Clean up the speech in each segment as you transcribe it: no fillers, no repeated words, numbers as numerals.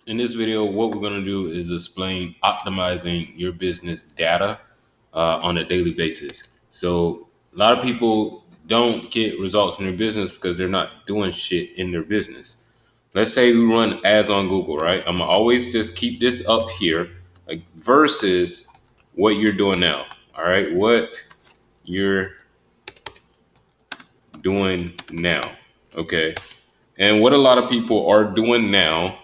In this video, what we're going to do is explain optimizing your business data on a daily basis. So a lot of people don't get results in their business because they're not doing shit in their business. Let's say we run ads on Google, right? I'm gonna always just keep this up here, like versus what you're doing now. All right, what you're doing now. Okay. And what a lot of people are doing now,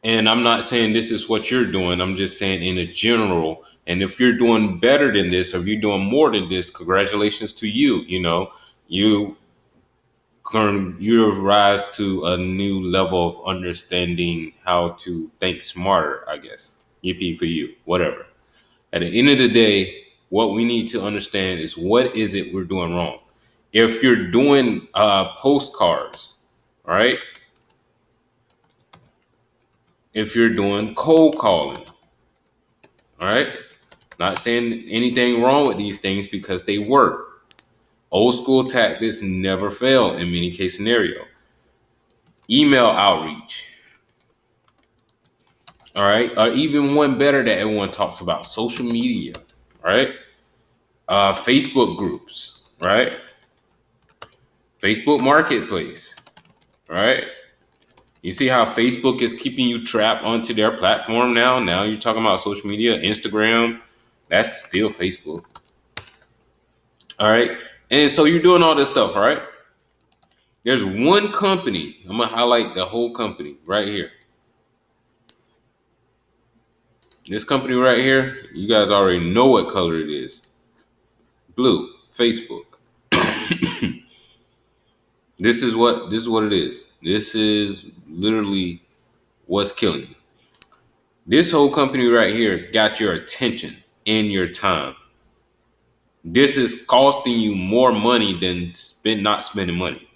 and I'm not saying this is what you're doing, I'm just saying in a general. And if you're doing better than this, or if you're doing more than this, congratulations to you. You know, you you rise to a new level of understanding how to think smarter, I guess. Yippee for you, whatever. At the end of the day, what we need to understand is what is it we're doing wrong. If you're doing postcards, right? If you're doing cold calling, all right? Not saying anything wrong with these things because they work. Old school tactics never fail in many case scenario. Email outreach, all right? Or even one better that everyone talks about, social media, right? Facebook groups, right? Facebook Marketplace, right? You see how Facebook is keeping you trapped onto their platform now? Now you're talking about social media, Instagram, that's still Facebook. All right. And so you're doing all this stuff, right? There's one company. I'm going to highlight the whole company right here. This company right here, you guys already know what color it is. Blue, Facebook. This is what it is. This is literally what's killing you. This whole company right here got your attention and your time. This is costing you more money than not spending money.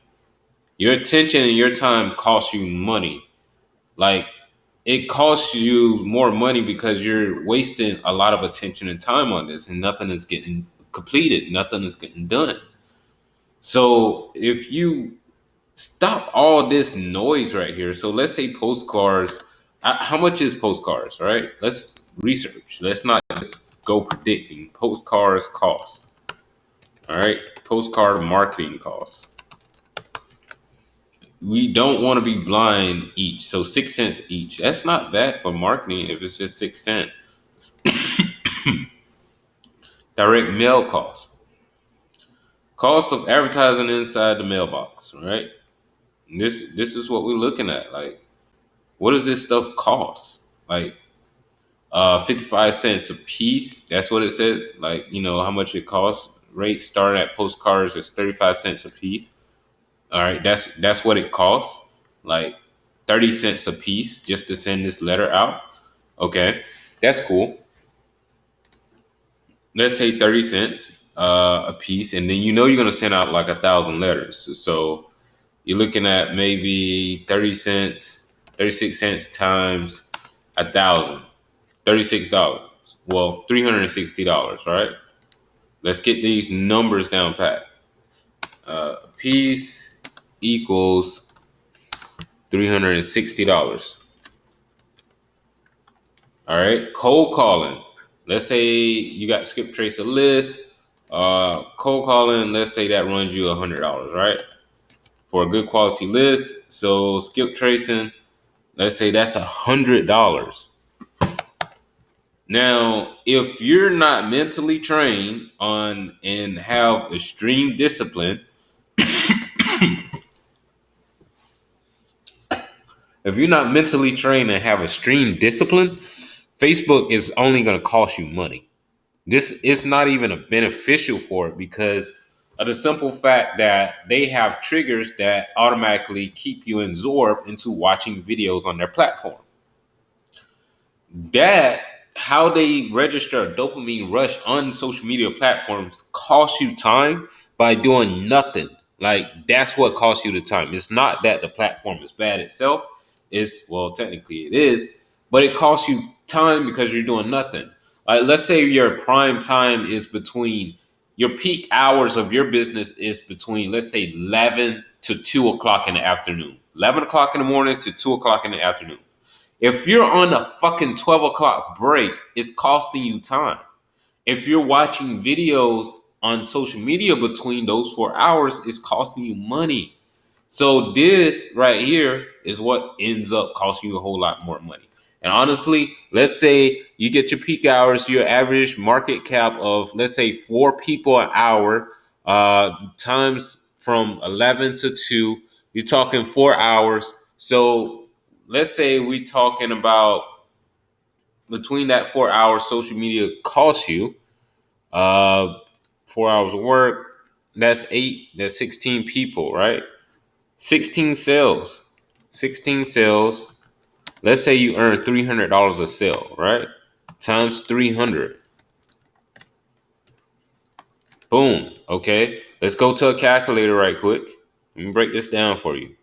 Your attention and your time cost you money. Like, it costs you more money because you're wasting a lot of attention and time on this, and nothing is getting completed, nothing is getting done. So if you stop all this noise right here, so let's say postcards, how much is postcards, right? Let's research. Let's not just go predicting. Postcards cost. All right, postcard marketing costs. We don't want to be blind each. So 6 cents each. That's not bad for marketing if it's just 6 cents. Direct mail costs. Cost of advertising inside the mailbox, right? This is what we're looking at. Like, what does this stuff cost? Like 55 cents a piece. That's what it says. Like, you know, how much it costs. Rate starting at postcards is 35 cents a piece. All right, that's what it costs. Like 30 cents a piece just to send this letter out. Okay, that's cool. Let's say 30 cents a piece, and then you know you're gonna send out like 1,000 letters. So you're looking at maybe 30 cents, 36 cents times 1,000, $36. Well, $360, right? Let's get these numbers down pat. A piece equals $360. All right. Cold calling. Let's say you got skip trace a list. Cold calling, let's say that runs you $100, right? For a good quality list. So skip tracing, let's say that's $100. Now, if you're not mentally trained on and have extreme discipline, if you're not mentally trained and have extreme discipline, Facebook is only going to cost you money. This is not even a beneficial for it because of the simple fact that they have triggers that automatically keep you absorbed into watching videos on their platform. That how they register a dopamine rush on social media platforms costs you time by doing nothing. Like, that's what costs you the time. It's not that the platform is bad itself. It's, well, technically it is, but it costs you time because you're doing nothing. Like, let's say your prime time is between your peak hours of your business is between, let's say, 11 to 2 o'clock in the afternoon. 11 o'clock in the morning to 2 o'clock in the afternoon. If you're on a fucking 12 o'clock break, it's costing you time. If you're watching videos on social media between those 4 hours, it's costing you money. So this right here is what ends up costing you a whole lot more money. And honestly, let's say you get your peak hours, your average market cap of, let's say, 4 people an hour, times from 11 to 2, you're talking 4 hours. So let's say we talking about between that 4 hours, social media costs you uh, 4 hours of work. That's 8. That's 16 people, right? 16 sales. 16 sales. Let's say you earn $300 a sale, right? Times 300. Boom. Okay. Let's go to a calculator right quick. Let me break this down for you.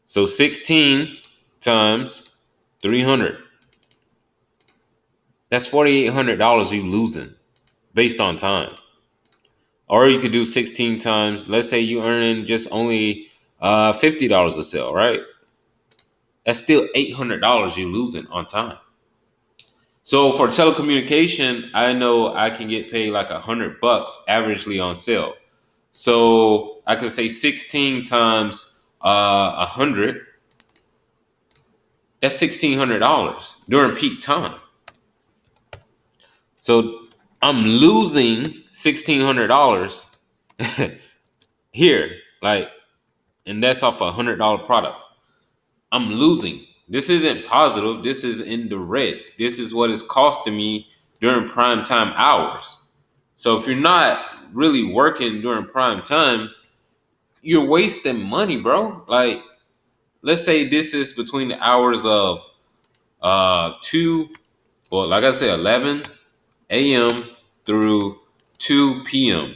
So 16 times 300. That's $4,800 you losing based on time. Or you could do 16 times. Let's say you earning just only $50 a sale, right? That's still $800 you're losing on time. So for telecommunication, I know I can get paid like $100 averagely on sale. So I could say 16 times 100. That's $1,600 during peak time. So I'm losing $1,600 here, like, and that's off $100 product. I'm losing. This isn't positive. This is in the red. This is what it's costing me during prime time hours. So if you're not really working during prime time, you're wasting money, bro. Like, let's say this is between the hours of 2, well, like I said, 11 a.m. through 2 p.m.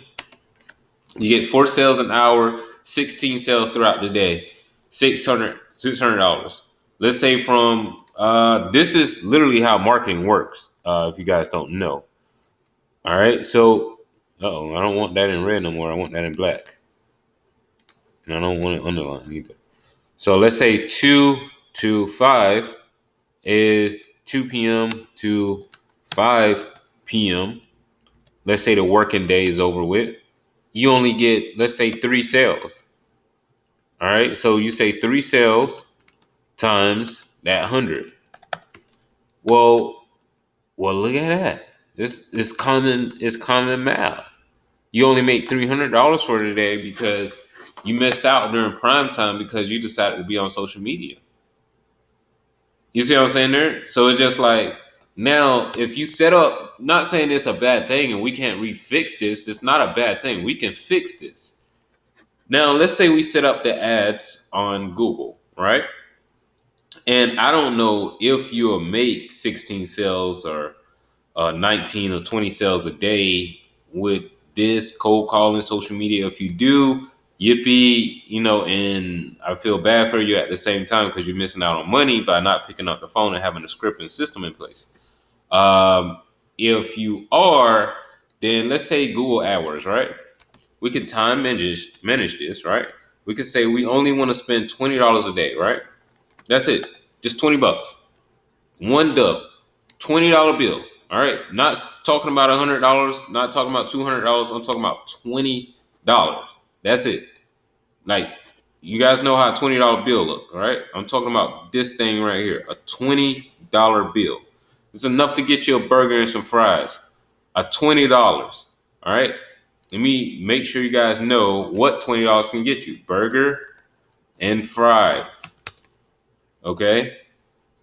You get 4 sales an hour, 16 sales throughout the day, $600. Let's say from this is literally how marketing works. If you guys don't know, all right. So, I don't want that in red no more. I want that in black, and I don't want it underlined either. So let's say 2 to 5 is 2 p.m. to 5 p.m. Let's say the working day is over with. You only get, let's say, 3 sales. All right. So you say 3 sales times that 100. Well, look at that. This is common. It's common math. You only make $300 for today because you missed out during prime time because you decided to be on social media. You see what I'm saying there? So it's just like, now, if you set up, not saying it's a bad thing and we can't refix this, it's not a bad thing. We can fix this. Now, let's say we set up the ads on Google, right? And I don't know if you'll make 16 sales or 19 or 20 sales a day with this cold calling social media. If you do, yippee, and I feel bad for you at the same time because you're missing out on money by not picking up the phone and having a script and system in place. If you are, then let's say Google AdWords, right? We could time manage this, right? We could say we only want to spend $20 a day, right? That's it. Just $20. One dub. $20 bill. All right. Not talking about $100, not talking about $200. I'm talking about $20. That's it. Like, you guys know how a $20 bill look, all right? I'm talking about this thing right here, a $20 bill. It's enough to get you a burger and some fries. A $20. All right. Let me make sure you guys know what $20 can get you. Burger and fries. Okay?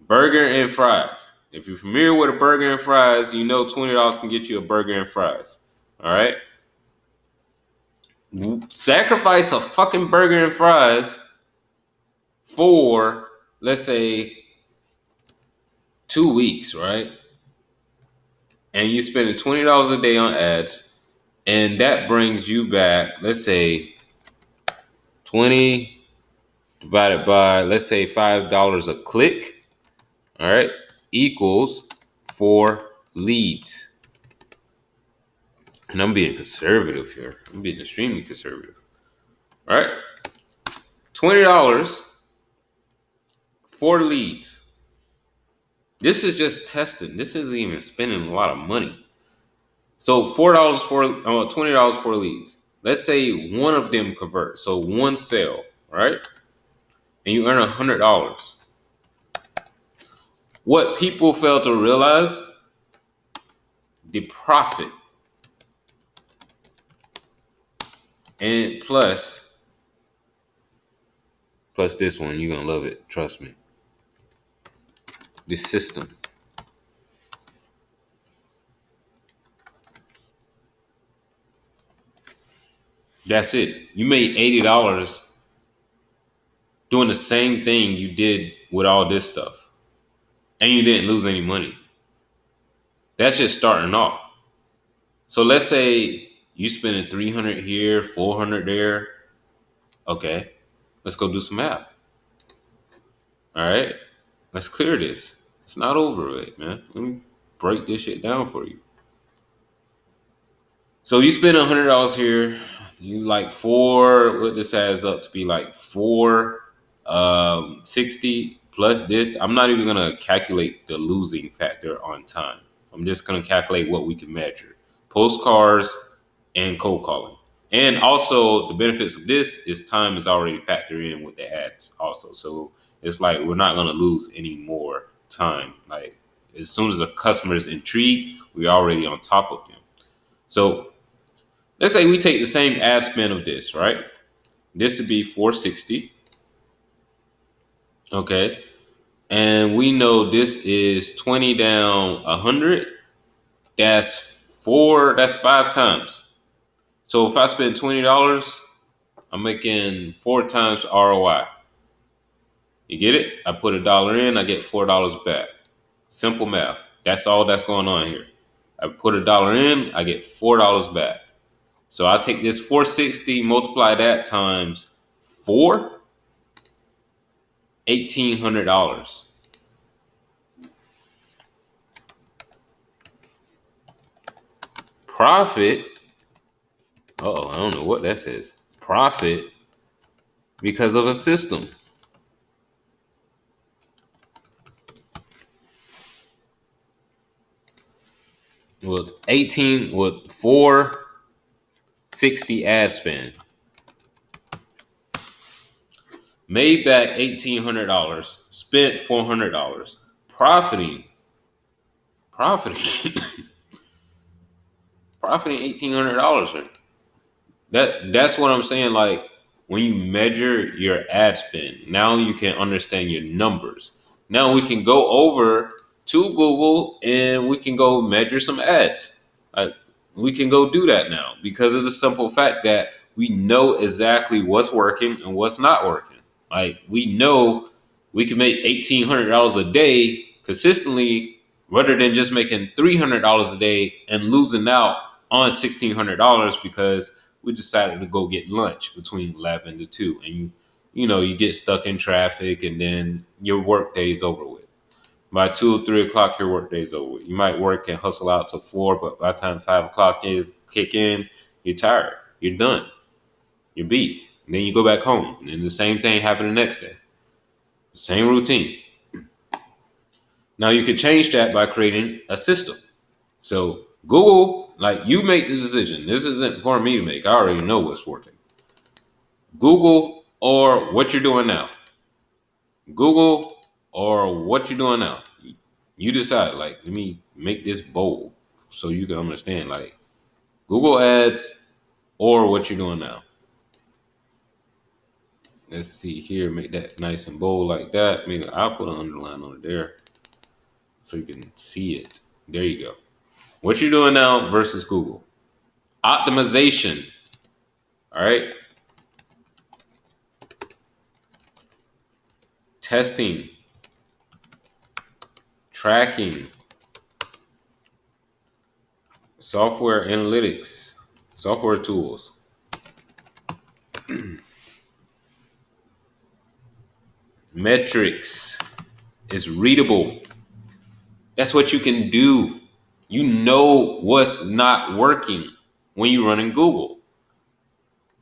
Burger and fries. If you're familiar with a burger and fries, you know $20 can get you a burger and fries. All right? Sacrifice a fucking burger and fries for, let's say, 2 weeks, right? And you spend $20 a day on ads, and that brings you back, let's say, 20 divided by, let's say, $5 a click, all right, equals 4 leads. And I'm being conservative here. I'm being extremely conservative. All right. $20 for leads. This is just testing. This isn't even spending a lot of money. So $4 for $20 for leads. Let's say one of them converts. So one sale, right? And you earn $100. What people fail to realize, the profit, and plus this one, you're gonna love it. Trust me. The system. That's it. You made $80 doing the same thing you did with all this stuff, and you didn't lose any money. That's just starting off. So let's say you spending 300 here, 400 there. Okay, let's go do some math. All right, let's clear this. It's not over with, man. Let me break this shit down for you. So you spend $100 here. You like four. What this adds up to be like 460 plus this. I'm not even gonna calculate the losing factor on time. I'm just gonna calculate what we can measure: postcards and cold calling. And also the benefits of this is time is already factored in with the ads also. So it's like we're not gonna lose any more time. Like as soon as a customer is intrigued, we're already on top of them. So let's say we take the same ad spend of this, right? This would be 460. Okay. And we know this is 20 down 100. That's 5 times. So if I spend $20, I'm making 4 times ROI. You get it? I put $1 in, I get $4 back. Simple math. That's all that's going on here. I put $1 in, I get $4 back. So I take this 460, multiply that times 4, $1,800. Profit. I don't know what that says. Profit because of a system. With 460 ad spend. Made back $1,800. Spent $400. Profiting profiting $1,800. That's what I'm saying. Like when you measure your ad spend, now you can understand your numbers. Now we can go over to Google and we can go measure some ads. Like we can go do that now because of the simple fact that we know exactly what's working and what's not working. Like we know we can make $1,800 a day consistently rather than just making $300 a day and losing out on $1,600 because we decided to go get lunch between 11 to 2 and you get stuck in traffic and then your work day's over with. By 2 or 3 o'clock, your work day's over with. You might work and hustle out till 4, but by the time 5 o'clock is kick in, you're tired. You're done. You're beat. And then you go back home. And then the same thing happened the next day. Same routine. Now you could change that by creating a system. So Google, like you make the decision. This isn't for me to make. I already know what's working. Google or what you're doing now. Google or what you're doing now. You decide, like, let me make this bold so you can understand, like, Google ads or what you're doing now. Let's see here, make that nice and bold like that. Maybe I'll put an underline on it there so you can see it. There you go. What you're doing now versus Google. Optimization. All right. Testing. Tracking. Software analytics. Software tools. Metrics is readable. That's what you can do. You know what's not working when you're running Google.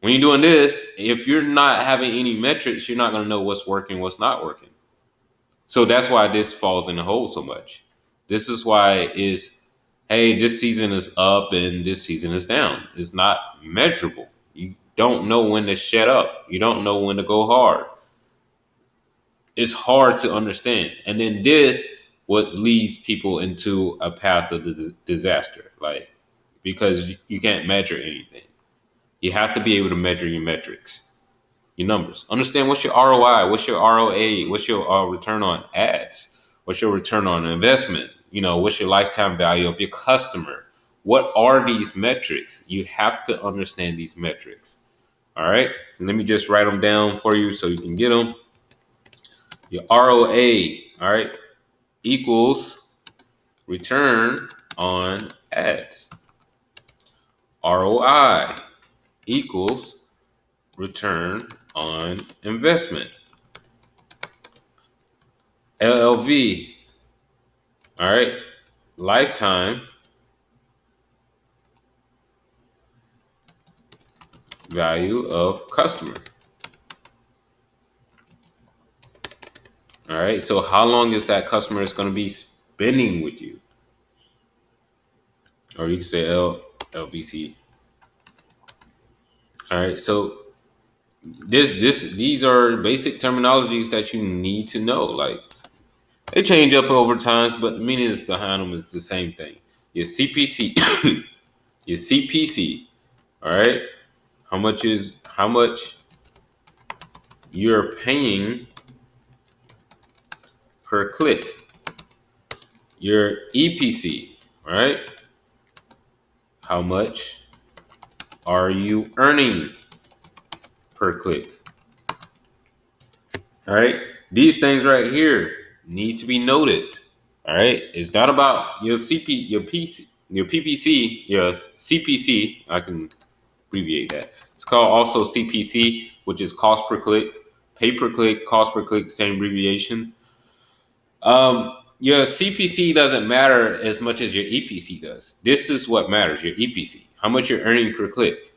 When you're doing this, if you're not having any metrics, you're not going to know what's working, what's not working. So that's why this falls in the hole so much. This is why is, hey, this season is up and this season is down. It's not measurable. You don't know when to shut up. You don't know when to go hard. It's hard to understand. And then this what leads people into a path of disaster. Like, because you can't measure anything. You have to be able to measure your metrics, your numbers. Understand what's your ROI, what's your ROA, what's your return on ads, what's your return on investment, what's your lifetime value of your customer. What are these metrics? You have to understand these metrics. All right. And let me just write them down for you so you can get them. Your ROA, all right, equals return on ads. ROI equals return on investment. LLV, all right, lifetime value of customer. All right, so how long is that customer is going to be spending with you? Or you can say LVC. All right, so these are basic terminologies that you need to know. Like, they change up over times, but the meaning is behind them is the same thing. Your CPC, your CPC, all right? How much you're paying per click? Your EPC, all right? How much are you earning per click? All right? These things right here need to be noted. All right? It's not about your PPC, your CPC. I can abbreviate that. It's called also CPC, which is cost per click, pay per click, cost per click, same abbreviation. Your CPC doesn't matter as much as your EPC does. This is what matters, your EPC, how much you're earning per click.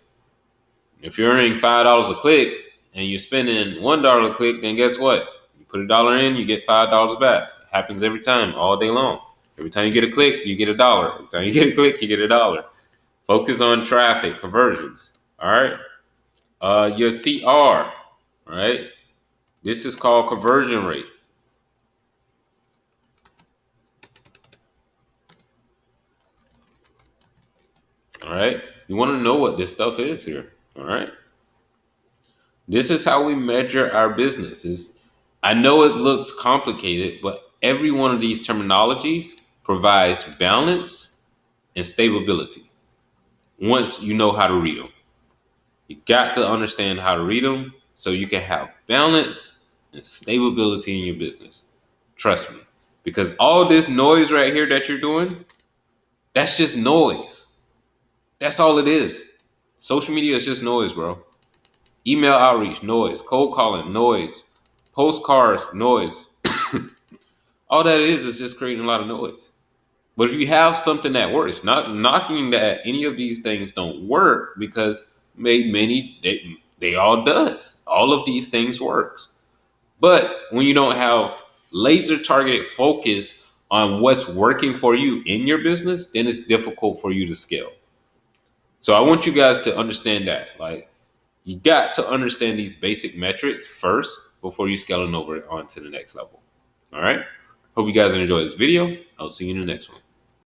If you're earning $5 a click and you're spending $1 a click, then guess what? You put $1 in, you get $5 back. It happens every time, all day long. Every time you get a click, you get $1. Every time you get a click, you get $1. Focus on traffic conversions. All right. Your CR. All right. This is called conversion rate. All right. You want to know what this stuff is here. All right. This is how we measure our businesses. I know it looks complicated, but every one of these terminologies provides balance and stability once you know how to read them. You got to understand how to read them so you can have balance and stability in your business. Trust me. Because all this noise right here that you're doing, that's just noise. That's all it is. Social media is just noise, bro. Email outreach, noise. Cold calling, noise. Postcards, noise. All that is just creating a lot of noise. But if you have something that works, not knocking that any of these things don't work, because they all does. All of these things works. But when you don't have laser targeted focus on what's working for you in your business, then it's difficult for you to scale. So I want you guys to understand that. Like, you got to understand these basic metrics first before you scaling over on to the next level. All right. Hope you guys enjoyed this video. I'll see you in the next one.